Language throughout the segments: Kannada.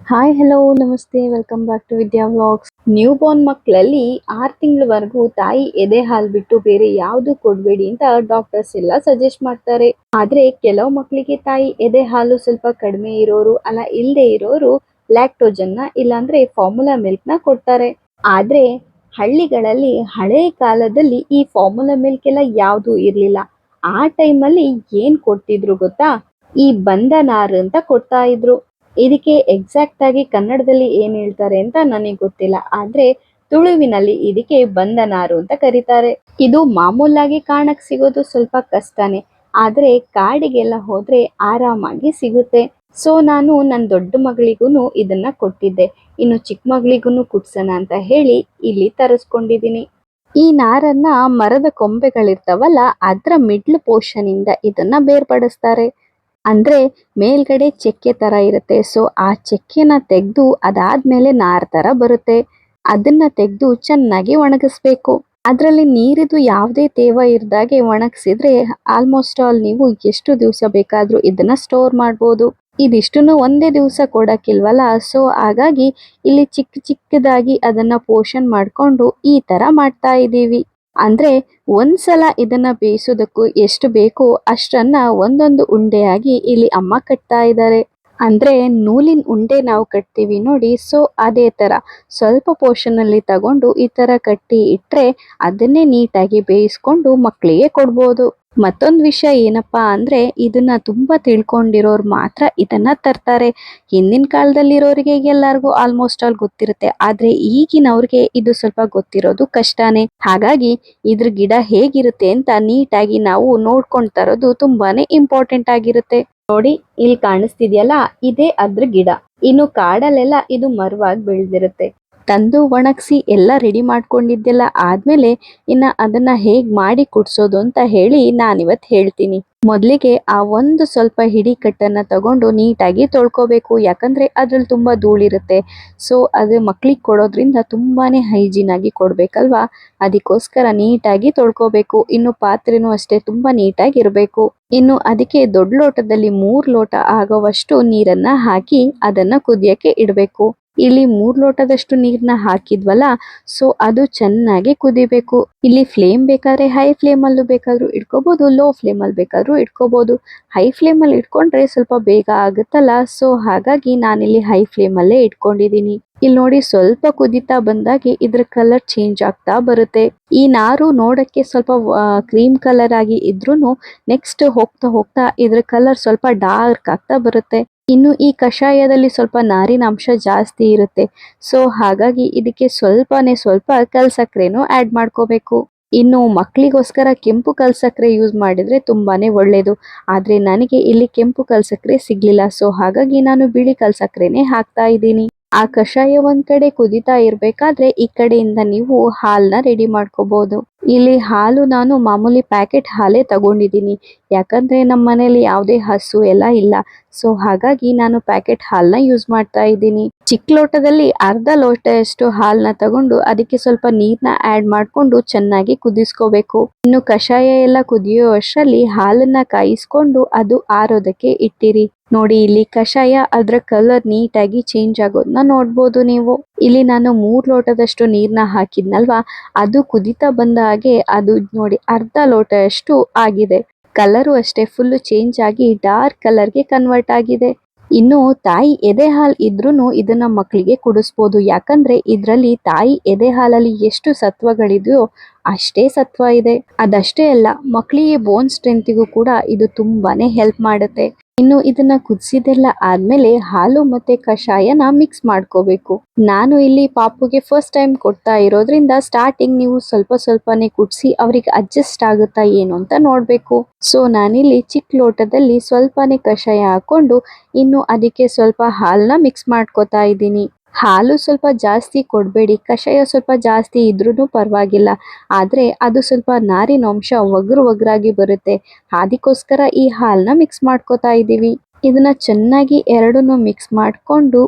ಹಾಯ್ ಹಲೋ ನಮಸ್ತೆ welcome back to Vidya vlogs. New born ಮಕ್ಕಳಲ್ಲಿ 6 ತಿಂಗಳವರೆಗೂ ತಾಯಿ ಎದೆ ಹಾಲು ಬಿಟ್ಟು ಬೇರೆ ಯಾವುದು ಕೊಡಬೇಡಿ ಅಂತ ಡಾಕ್ಟರ್ಸ್ ಎಲ್ಲ ಸಜೆಸ್ಟ್ ಮಾಡ್ತಾರೆ. ಆದ್ರೆ ಕೆಲವು ಮಕ್ಕಳಿಗೆ ತಾಯಿ ಎದೆ ಹಾಲು ಸ್ವಲ್ಪ ಕಡಿಮೆ ಇರೋರು ಅಲ್ಲ ಇಲ್ಲದೆ ಇರೋರು ಲ್ಯಾಕ್ಟೋಜನ್ನ ಇಲ್ಲಾಂದ್ರೆ ಫಾರ್ಮುಲಾ ಮಿಲ್ಕ್ ನ ಕೊಡ್ತಾರೆ. ಆದ್ರೆ ಹಳ್ಳಿಗಳಲ್ಲಿ ಹಳೆ ಕಾಲದಲ್ಲಿ ಈ ಫಾರ್ಮುಲಾ ಮಿಲ್ಕ್ ಎಲ್ಲ ಯಾವುದು ಇರ್ಲಿಲ್ಲ. ಆ ಟೈಮಲ್ಲಿ ಏನ್ ಕೊಡ್ತಿದ್ರು ಗೊತ್ತಾ? ಈ ಬಂದನಾರು ಅಂತ ಕೊಡ್ತಾ ಇದ್ರು. ಇದಕ್ಕೆ ಎಕ್ಸಾಕ್ಟ್ ಆಗಿ ಕನ್ನಡದಲ್ಲಿ ಏನ್ ಹೇಳ್ತಾರೆ ಅಂತ ನನಗೆ ಗೊತ್ತಿಲ್ಲ. ಆದ್ರೆ ತುಳುವಿನಲ್ಲಿ ಇದಕ್ಕೆ ಬಂದನಾರು ಅಂತ ಕರೀತಾರೆ. ಇದು ಮಾಮೂಲಾಗಿ ಕಾಣಕ್ ಸಿಗೋದು ಸ್ವಲ್ಪ ಕಷ್ಟನೇ. ಆದ್ರೆ ಕಾಡಿಗೆಲ್ಲ ಹೋದ್ರೆ ಆರಾಮಾಗಿ ಸಿಗುತ್ತೆ. ಸೊ ನಾನು ನನ್ನ ದೊಡ್ಡ ಮಗಳಿಗೂನು ಇದನ್ನ ಕೊಟ್ಟಿದ್ದೆ. ಇನ್ನು ಚಿಕ್ಕ ಮಗಳಿಗೂನು ಕುಡ್ಸೋಣ ಅಂತ ಹೇಳಿ ಇಲ್ಲಿ ತರಿಸ್ಕೊಂಡಿದೀನಿ. ಈ ನಾರನ್ನ ಮರದ ಕೊಂಬೆಗಳಿರ್ತಾವಲ್ಲ ಅದ್ರ ಮಿಡ್ಲ್ ಪೋರ್ಷನ್ ಇಂದ ಇದನ್ನ ಬೇರ್ಪಡಿಸ್ತಾರೆ. ಅಂದ್ರೆ ಮೇಲ್ಗಡೆ ಚೆಕ್ಕೆ ತರ ಇರುತ್ತೆ. ಸೊ ಆ ಚೆಕ್ಕೆನ ತೆಗೆದು ಅದಾದ್ಮೇಲೆ ನಾರ್ ತರ ಬರುತ್ತೆ. ಅದನ್ನ ತೆಗೆದು ಚೆನ್ನಾಗಿ ಒಣಗಿಸ್ಬೇಕು. ಅದ್ರಲ್ಲಿ ನೀರಿದು ಯಾವುದೇ ತೇವ ಇರ್ದಾಗೆ ಒಣಗಿಸಿದ್ರೆ ಆಲ್ಮೋಸ್ಟ್ ಆಲ್ ನೀವು ಎಷ್ಟು ದಿವಸ ಬೇಕಾದ್ರೂ ಇದನ್ನ ಸ್ಟೋರ್ ಮಾಡ್ಬೋದು. ಇದಿಷ್ಟನ್ನು ಒಂದೇ ದಿವಸ ಕೊಡಕ್ಕಿಲ್ವಲ್ಲ. ಸೊ ಹಾಗಾಗಿ ಇಲ್ಲಿ ಚಿಕ್ಕ ಚಿಕ್ಕದಾಗಿ ಅದನ್ನ ಪೋರ್ಷನ್ ಮಾಡ್ಕೊಂಡು ಈ ತರ ಮಾಡ್ತಾ ಇದೀವಿ. ಅಂದ್ರೆ ಒಂದ್ಸಲ ಇದನ್ನ ಬೇಯಿಸೋದಕ್ಕೂ ಎಷ್ಟು ಬೇಕೋ ಅಷ್ಟನ್ನ ಒಂದೊಂದು ಉಂಡೆಯಾಗಿ ಇಲ್ಲಿ ಅಮ್ಮ ಕಟ್ತಾ ಇದ್ದಾರೆ. ಅಂದ್ರೆ ನೂಲಿನ ಉಂಡೆ ನಾವು ಕಟ್ತೀವಿ ನೋಡಿ. ಸೊ ಅದೇ ತರ ಸ್ವಲ್ಪ ಪೋರ್ಷನ್ ಅಲ್ಲಿ ತಗೊಂಡು ಈ ತರ ಕಟ್ಟಿ ಇಟ್ರೆ ಅದನ್ನೇ ನೀಟಾಗಿ ಬೇಯಿಸ್ಕೊಂಡು ಮಕ್ಕಳಿಗೆ ಕೊಡ್ಬೋದು. ಮತ್ತೊಂದು ವಿಷಯ ಏನಪ್ಪಾ ಅಂದ್ರೆ ಇದನ್ನ ತುಂಬಾ ತಿಳ್ಕೊಂಡಿರೋರು ಮಾತ್ರ ಇದನ್ನ ತರ್ತಾರೆ. ಹಿಂದಿನ ಕಾಲದಲ್ಲಿರೋರಿಗೆ ಎಲ್ಲರಿಗೂ ಆಲ್ಮೋಸ್ಟ್ ಆಲ್ ಗೊತ್ತಿರುತ್ತೆ. ಆದ್ರೆ ಈಗಿನವ್ರಿಗೆ ಇದು ಸ್ವಲ್ಪ ಗೊತ್ತಿರೋದು ಕಷ್ಟನೇ. ಹಾಗಾಗಿ ಇದ್ರ ಗಿಡ ಹೇಗಿರುತ್ತೆ ಅಂತ ನೀಟಾಗಿ ನಾವು ನೋಡ್ಕೊಂಡ್ ತರೋದು ತುಂಬಾನೇ ಇಂಪಾರ್ಟೆಂಟ್ ಆಗಿರುತ್ತೆ. ನೋಡಿ ಇಲ್ಲಿ ಕಾಣಿಸ್ತಿದ್ಯಲ್ಲ, ಇದೇ ಅದ್ರ ಗಿಡ. ಇನ್ನು ಕಾಡಲ್ಲೆಲ್ಲ ಇದು ಮರವಾಗಿ ಬೆಳೆದಿರುತ್ತೆ. ತಂದು ಒಣಗಿಸಿ ಎಲ್ಲ ರೆಡಿ ಮಾಡ್ಕೊಂಡಿದ್ದೆಲ್ಲ ಆದ್ಮೇಲೆ ಇನ್ನ ಅದನ್ನ ಹೇಗ್ ಮಾಡಿ ಕುಡ್ಸೋದು ಅಂತ ಹೇಳಿ ನಾನಿವತ್ ಹೇಳ್ತೀನಿ. ಮೊದ್ಲಿಗೆ ಆ ಒಂದು ಸ್ವಲ್ಪ ಹಿಡಿ ಕಟ್ಟನ್ನ ತಗೊಂಡು ನೀಟಾಗಿ ತೊಳ್ಕೊಬೇಕು. ಯಾಕಂದ್ರೆ ಅದ್ರಲ್ಲಿ ತುಂಬಾ ಧೂಳಿರುತ್ತೆ. ಸೊ ಅದು ಮಕ್ಳಿಗೆ ಕೊಡೋದ್ರಿಂದ ತುಂಬಾನೇ ಹೈಜೀನ್ ಆಗಿ ಕೊಡ್ಬೇಕಲ್ವಾ. ಅದಕ್ಕೋಸ್ಕರ ನೀಟಾಗಿ ತೊಳ್ಕೊಬೇಕು. ಇನ್ನು ಪಾತ್ರೆನೂ ಅಷ್ಟೇ ತುಂಬಾ ನೀಟಾಗಿ ಇರಬೇಕು. ಇನ್ನು ಅದಕ್ಕೆ ದೊಡ್ಡ ಲೋಟದಲ್ಲಿ 3 ಲೋಟ ಆಗೋವಷ್ಟು ನೀರನ್ನ ಹಾಕಿ ಅದನ್ನ ಕುದಿಯಕ್ಕೆ ಇಡಬೇಕು. ಇಲ್ಲಿ 3 ಲೋಟದಷ್ಟು ನೀರ್ನ ಹಾಕಿದ್ವಲ್ಲ. ಸೊ ಅದು ಚೆನ್ನಾಗಿ ಕುದಿಬೇಕು. ಇಲ್ಲಿ ಫ್ಲೇಮ್ ಬೇಕಾದ್ರೆ ಹೈ ಫ್ಲೇಮ್ ಅಲ್ಲೂ ಬೇಕಾದ್ರೂ ಇಟ್ಕೋಬಹುದು, ಲೋ ಫ್ಲೇಮ್ ಅಲ್ಲಿ ಬೇಕಾದ್ರೂ ಇಟ್ಕೋಬಹುದು. ಹೈ ಫ್ಲೇಮ್ ಅಲ್ಲಿ ಇಟ್ಕೊಂಡ್ರೆ ಸ್ವಲ್ಪ ಬೇಗ ಆಗುತ್ತಲ್ಲ. ಸೊ ಹಾಗಾಗಿ ನಾನಿಲ್ಲಿ ಹೈ ಫ್ಲೇಮ್ ಅಲ್ಲೇ ಇಟ್ಕೊಂಡಿದೀನಿ. ಇಲ್ಲಿ ನೋಡಿ ಸ್ವಲ್ಪ ಕುದಿತಾ ಬಂದಾಗೆ ಇದ್ರ ಕಲರ್ ಚೇಂಜ್ ಆಗ್ತಾ ಬರುತ್ತೆ. ಈ ನಾರು ನೋಡಕ್ಕೆ ಸ್ವಲ್ಪ ಕ್ರೀಮ್ ಕಲರ್ ಆಗಿ ಇದ್ರೂನು ನೆಕ್ಸ್ಟ್ ಹೋಗ್ತಾ ಹೋಗ್ತಾ ಇದ್ರ ಕಲರ್ ಸ್ವಲ್ಪ ಡಾರ್ಕ್ ಆಗ್ತಾ ಬರುತ್ತೆ. ಇನ್ನು ಈ ಕಷಾಯದಲ್ಲಿ ಸ್ವಲ್ಪ ನಾರಿನ ಅಂಶ ಜಾಸ್ತಿ ಇರುತ್ತೆ. ಸೊ ಹಾಗಾಗಿ ಇದಕ್ಕೆ ಸ್ವಲ್ಪನೇ ಸ್ವಲ್ಪ ಕಲ್ಸಕ್ರೆನೂ ಆಡ್ ಮಾಡ್ಕೋಬೇಕು. ಇನ್ನು ಮಕ್ಕಳಿಗೋಸ್ಕರ ಕೆಂಪು ಕಲ್ಸಕ್ರೆ ಯೂಸ್ ಮಾಡಿದ್ರೆ ತುಂಬಾನೇ ಒಳ್ಳೇದು. ಆದ್ರೆ ನನಗೆ ಇಲ್ಲಿ ಕೆಂಪು ಕಲ್ಸಕ್ರೆ ಸಿಗ್ಲಿಲ್ಲ. ಸೊ ಹಾಗಾಗಿ ನಾನು ಬಿಳಿ ಕಲ್ಸಕ್ರೆನೇ ಹಾಕ್ತಾ ಇದ್ದೀನಿ. ಆ ಕಷಾಯ ಒಂದ್ ಕಡೆ ಕುದಿತಾ ಇರ್ಬೇಕಾದ್ರೆ ಈ ಕಡೆಯಿಂದ ನೀವು ಹಾಲ್ನ ರೆಡಿ ಮಾಡ್ಕೋಬಹುದು. ಇಲ್ಲಿ ಹಾಲು ನಾನು ಮಾಮೂಲಿ ಪ್ಯಾಕೆಟ್ ಹಾಲೇ ತಗೊಂಡಿದ್ದೀನಿ. ಯಾಕಂದ್ರೆ ನಮ್ಮ ಮನೇಲಿ ಯಾವುದೇ ಹಸು ಎಲ್ಲ ಇಲ್ಲ. ಸೊ ಹಾಗಾಗಿ ನಾನು ಪ್ಯಾಕೆಟ್ ಹಾಲ್ನ ಯೂಸ್ ಮಾಡ್ತಾ ಇದ್ದೀನಿ. ಚಿಕ್ಕ ಲೋಟದಲ್ಲಿ ಅರ್ಧ ಲೋಟದಷ್ಟು ಹಾಲ್ನ ತಗೊಂಡು ಅದಕ್ಕೆ ಸ್ವಲ್ಪ ನೀರ್ನ ಆಡ್ ಮಾಡ್ಕೊಂಡು ಚೆನ್ನಾಗಿ ಕುದಿಸ್ಕೋಬೇಕು. ಇನ್ನು ಕಷಾಯ ಎಲ್ಲ ಕುದಿಯೋ ಅಷ್ಟರಲ್ಲಿ ಹಾಲನ್ನ ಕಾಯಿಸ್ಕೊಂಡು ಅದು ಆರೋದಕ್ಕೆ ಇಟ್ಟಿರಿ. ನೋಡಿ ಇಲ್ಲಿ ಕಷಾಯ ಅದ್ರ ಕಲರ್ ನೀಟಾಗಿ ಚೇಂಜ್ ಆಗೋದನ್ನ ನೋಡ್ಬೋದು ನೀವು. ಇಲ್ಲಿ ನಾನು 3 ಲೋಟದಷ್ಟು ನೀರ್ನ ಹಾಕಿದ್ನಲ್ವಾ, ಅದು ಕುದಿತಾ ಬಂದ ಹಾಗೆ ಅದು ನೋಡಿ ಅರ್ಧ ಲೋಟದಷ್ಟು ಆಗಿದೆ. ಕಲರು ಅಷ್ಟೇ ಫುಲ್ ಚೇಂಜ್ ಆಗಿ ಡಾರ್ಕ್ ಕಲರ್ಗೆ ಕನ್ವರ್ಟ್ ಆಗಿದೆ. ಇನ್ನು ತಾಯಿ ಎದೆ ಹಾಲ್ ಇದ್ರೂನು ಇದನ್ನ ಮಕ್ಕಳಿಗೆ ಕುಡಿಸ್ಬೋದು. ಯಾಕಂದ್ರೆ ಇದ್ರಲ್ಲಿ ತಾಯಿ ಎದೆ ಹಾಲಲ್ಲಿ ಎಷ್ಟು ಸತ್ವಗಳಿದೆಯೋ ಅಷ್ಟೇ ಸತ್ವ ಇದೆ. ಅದಷ್ಟೇ ಅಲ್ಲ, ಮಕ್ಕಳಿಗೆ ಬೋನ್ ಸ್ಟ್ರೆಂತಿಗೂ ಕೂಡ ಇದು ತುಂಬಾನೇ ಹೆಲ್ಪ್ ಮಾಡುತ್ತೆ. ಇನ್ನು ಇದನ್ನ ಕುದಿಸಿದೆಲ್ಲ ಆದ್ಮೇಲೆ ಹಾಲು ಮತ್ತೆ ಕಷಾಯನ ಮಿಕ್ಸ್ ಮಾಡ್ಕೋಬೇಕು. ನಾನು ಇಲ್ಲಿ ಪಾಪುಗೆ ಫಸ್ಟ್ ಟೈಮ್ ಕೊಡ್ತಾ ಇರೋದ್ರಿಂದ ಸ್ಟಾರ್ಟಿಂಗ್ ನೀವು ಸ್ವಲ್ಪ ಸ್ವಲ್ಪನೇ ಕುದಿಸಿ ಅವ್ರಿಗೆ ಅಡ್ಜಸ್ಟ್ ಆಗುತ್ತಾ ಏನು ಅಂತ ನೋಡ್ಬೇಕು. ಸೊ ನಾನಿಲ್ಲಿ ಚಿಕ್ಕ ಲೋಟದಲ್ಲಿ ಸ್ವಲ್ಪನೇ ಕಷಾಯ ಹಾಕೊಂಡು ಇನ್ನು ಅದಕ್ಕೆ ಸ್ವಲ್ಪ ಹಾಲನ್ನ ಮಿಕ್ಸ್ ಮಾಡ್ಕೋತಾ ಇದ್ದೀನಿ. ಹಾಲು ಸ್ವಲ್ಪ ಜಾಸ್ತಿ ಕೊಡಬೇಡಿ. ಕಷಾಯ ಸ್ವಲ್ಪ ಜಾಸ್ತಿ ಇದ್ರೂ ಪರವಾಗಿಲ್ಲ. ಆದ್ರೆ ಅದು ಸ್ವಲ್ಪ ನಾರಿನ ಅಂಶ ಒಗ್ರಾಗಿ ಬರುತ್ತೆ. ಅದಕ್ಕೋಸ್ಕರ ಈ ಹಾಲನ್ನ ಮಿಕ್ಸ್ ಮಾಡ್ಕೋತಾ ಇದ್ದೀವಿ. ಇದನ್ನ ಚೆನ್ನಾಗಿ ಎರಡನ್ನೂ ಮಿಕ್ಸ್ ಮಾಡ್ಕೊಂಡು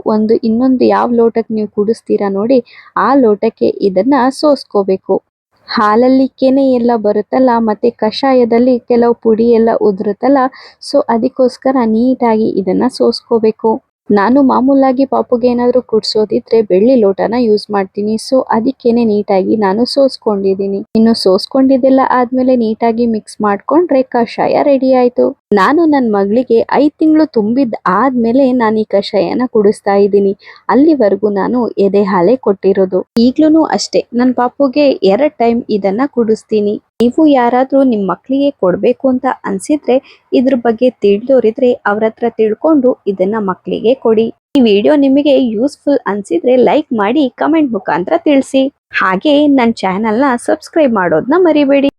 ಇನ್ನೊಂದು ಯಾವ ಲೋಟಕ್ಕೆ ನೀವು ಕುಡಿಸ್ತೀರಾ ನೋಡಿ ಆ ಲೋಟಕ್ಕೆ ಇದನ್ನ ಸೋಸ್ಕೋಬೇಕು. ಹಾಲಲ್ಲಿ ಕೆನೆ ಎಲ್ಲ ಬರುತ್ತಲ್ಲ ಮತ್ತೆ ಕಷಾಯದಲ್ಲಿ ಕೆಲವು ಪುಡಿ ಎಲ್ಲ ಉದುರುತ್ತಲ್ಲ. ಸೊ ಅದಕ್ಕೋಸ್ಕರ ನೀಟಾಗಿ ಇದನ್ನ ಸೋಸ್ಕೋಬೇಕು. ನಾನು ಮಾಮೂಲಾಗಿ ಪಾಪುಗೆ ಏನಾದ್ರು ಕುಡ್ಸೋದಿದ್ರೆ ಬೆಳ್ಳಿ ಲೋಟನ ಯೂಸ್ ಮಾಡ್ತೀನಿ. ಸೊ ಅದಕ್ಕೇನೆ ನೀಟಾಗಿ ನಾನು ಸೋಸ್ಕೊಂಡಿದ್ದೀನಿ. ಇನ್ನು ಸೋಸ್ಕೊಂಡಿದ್ದೆಲ್ಲ ಆದ್ಮೇಲೆ ನೀಟಾಗಿ ಮಿಕ್ಸ್ ಮಾಡ್ಕೊಂಡ್ರೆ ಕಷಾಯ ರೆಡಿ ಆಯ್ತು. ನಾನು ನನ್ನ ಮಗಳಿಗೆ 5 ತಿಂಗಳು ತುಂಬಿದ ಆದ್ಮೇಲೆ ನಾನು ಈ ಕಷಾಯನ ಕುಡಿಸ್ತಾ ಇದ್ದೀನಿ. ಅಲ್ಲಿವರೆಗೂ ನಾನು ಎದೆ ಹಾಲೇ ಕೊಟ್ಟಿರೋದು. ಈಗ್ಲೂ ಅಷ್ಟೇ ನನ್ನ ಪಾಪುಗೆ 2 ಟೈಮ್ ಇದನ್ನ ಕುಡಿಸ್ತೀನಿ. ನೀವು ಯಾರಾದ್ರೂ ನಿಮ್ಮ ಮಕ್ಕಳಿಗೆ ಕೊಡ್ಬೇಕು ಅಂತ ಅನ್ಸಿದ್ರೆ ಇದ್ರ ಬಗ್ಗೆ ತಿಳಿದೋರಿದ್ರೆ ಅವ್ರ ಹತ್ರ ತಿಳ್ಕೊಂಡು ಇದನ್ನ ಮಕ್ಕಳಿಗೆ ಕೊಡಿ. ಈ ವಿಡಿಯೋ ನಿಮಗೆ ಯೂಸ್ಫುಲ್ ಅನ್ಸಿದ್ರೆ ಲೈಕ್ ಮಾಡಿ, ಕಮೆಂಟ್ ಮುಖಾಂತರ ತಿಳಿಸಿ. ಹಾಗೆ ನನ್ನ ಚಾನೆಲ್ನ ಸಬ್ಸ್ಕ್ರೈಬ್ ಮಾಡೋದನ್ನ ಮರಿಬೇಡಿ.